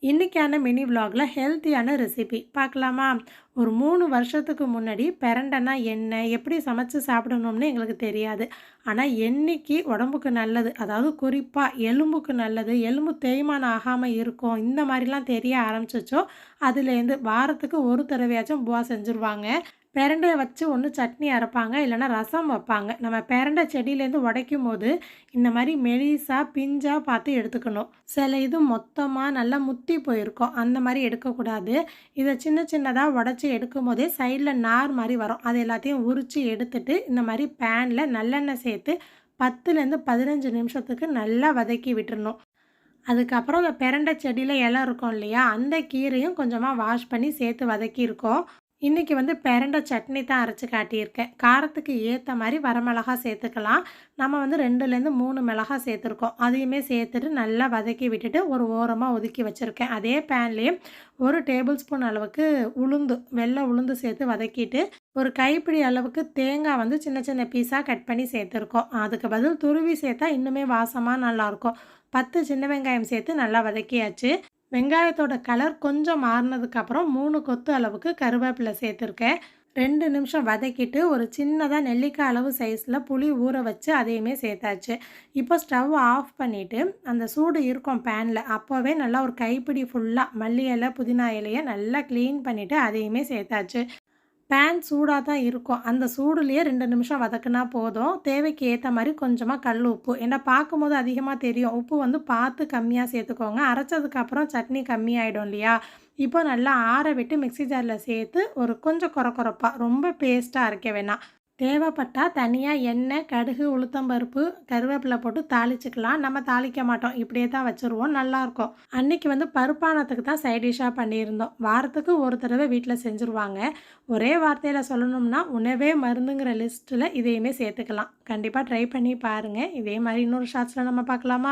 இன்றைக்கான மினி விலாகில் ஹெல்த்தியான ரெசிபி பார்க்கலாமா? ஒரு 3 வருஷத்துக்கு முன்னாடி பிரண்டைனா என்ன, எப்படி சமைச்சு சாப்பிடணும்னு எங்களுக்கு தெரியாது. ஆனால் என்னைக்கு உடம்புக்கு நல்லது, அதாவது குறிப்பாக எலும்புக்கு நல்லது, எலும்பு தேய்மானம் ஆகாமல் இருக்கும், இந்த மாதிரிலாம் தெரிய ஆரம்பிச்சிச்சோ அதுலேருந்து வாரத்துக்கு ஒரு தடவையாச்சும் புவா செஞ்சுருவாங்க. பிரண்டையை வச்சு ஒன்று சட்னி அரைப்பாங்க, இல்லைன்னா ரசம் வைப்பாங்க. நம்ம பிரண்டை செடியிலேருந்து உடைக்கும் போது இந்த மாதிரி மெலிசாக பிஞ்சாக பார்த்து எடுத்துக்கணும். சில இது மொத்தமாக நல்லா முத்தி போயிருக்கும், அந்த மாதிரி எடுக்கக்கூடாது. இதை சின்ன சின்னதாக உடச்சி எடுக்கும் போதே சைடில் நார் மாதிரி வரும், அது எல்லாத்தையும் உரித்து எடுத்துட்டு இந்த மாதிரி பேனில் நல்லெண்ணெய் சேர்த்து 10லேருந்து 15 நிமிஷத்துக்கு நல்லா வதக்கி விட்டுறணும். அதுக்கப்புறம் அந்த பிரண்டை செடியில் இலை இருக்கும் இல்லையா, அந்த கீரையும் கொஞ்சமாக வாஷ் பண்ணி சேர்த்து வதக்கியிருக்கோம். இன்றைக்கி வந்து பிரண்டை சட்னி தான் அரைச்சி காட்டியிருக்கேன். காரத்துக்கு ஏற்ற மாதிரி வரமிளகா சேர்த்துக்கலாம். நம்ம வந்து 2லேருந்து 3 மிளகா சேர்த்துருக்கோம். அதையுமே சேர்த்துட்டு நல்லா வதக்கி விட்டுட்டு ஒரு ஓரமாக ஒதுக்கி வச்சுருக்கேன். அதே பேன்லேயே 1 டேபிள் ஸ்பூன் அளவுக்கு உளுந்து, வெள்ளை உளுந்து சேர்த்து வதக்கிட்டு ஒரு கைப்பிடி அளவுக்கு தேங்காய் வந்து சின்ன சின்ன பீஸாக கட் பண்ணி சேர்த்துருக்கோம். அதுக்கு பதில் துருவி சேர்த்தா இன்னுமே வாசமாக நல்லாயிருக்கும். 10 சின்ன வெங்காயம் சேர்த்து நல்லா வதக்கியாச்சு. வெங்காயத்தோட கலர் கொஞ்சம் மாறினதுக்கப்புறம் 3 கொத்து அளவுக்கு கருவேப்பிலை சேர்த்துருக்கேன். 2 நிமிஷம் வதக்கிட்டு ஒரு சின்னதாக நெல்லிக்காய் அளவு சைஸில் புளி ஊற வச்சு அதையுமே சேர்த்தாச்சு. இப்போ ஸ்டவ் ஆஃப் பண்ணிவிட்டு அந்த சூடு இருக்கும் பேனில், அப்போவே நல்லா ஒரு கைப்பிடி ஃபுல்லாக மல்லி இலை புதினா இலையை நல்லா க்ளீன் பண்ணிவிட்டு அதையுமே சேர்த்தாச்சு. பேன் சூடாக தான் இருக்கும், அந்த சூடுலேயே 2 நிமிஷம் வதக்குனா போதும். தேவைக்கு ஏற்ற மாதிரி கொஞ்சமாக கல் உப்பு, ஏன்னா பார்க்கும்போது அதிகமாக தெரியும், உப்பு வந்து பார்த்து கம்மியாக சேர்த்துக்கோங்க. அரைச்சதுக்கப்புறம் சட்னி கம்மியாயிடும் இல்லையா. இப்போ நல்லா ஆற விட்டு மிக்ஸி ஜாரில் சேர்த்து ஒரு கொஞ்சம் கொரப்பாக, ரொம்ப பேஸ்ட்டாக அரைக்க வேணாம். தேவைப்பட்டால் தனியாக எண்ணெய், கடுகு, உளுத்தம்பருப்பு, கருவேப்பிலை போட்டு தாளிச்சுக்கலாம். நம்ம தாளிக்க மாட்டோம், இப்படியே தான் வச்சுருவோம், நல்லாயிருக்கும். அன்றைக்கி வந்து பருப்பானத்துக்கு தான் சைட் டிஷ்ஷாக பண்ணியிருந்தோம். வாரத்துக்கு ஒரு தடவை வீட்டில் செஞ்சுருவாங்க. ஒரே வார்த்தையில் சொல்லணும்னா உணவே மருந்துங்கிற லிஸ்ட்டில் இதையுமே சேர்த்துக்கலாம். கண்டிப்பாக ட்ரை பண்ணி பாருங்கள். இதே மாதிரி இன்னொரு ஷார்ட்ஸில் நம்ம பார்க்கலாமா?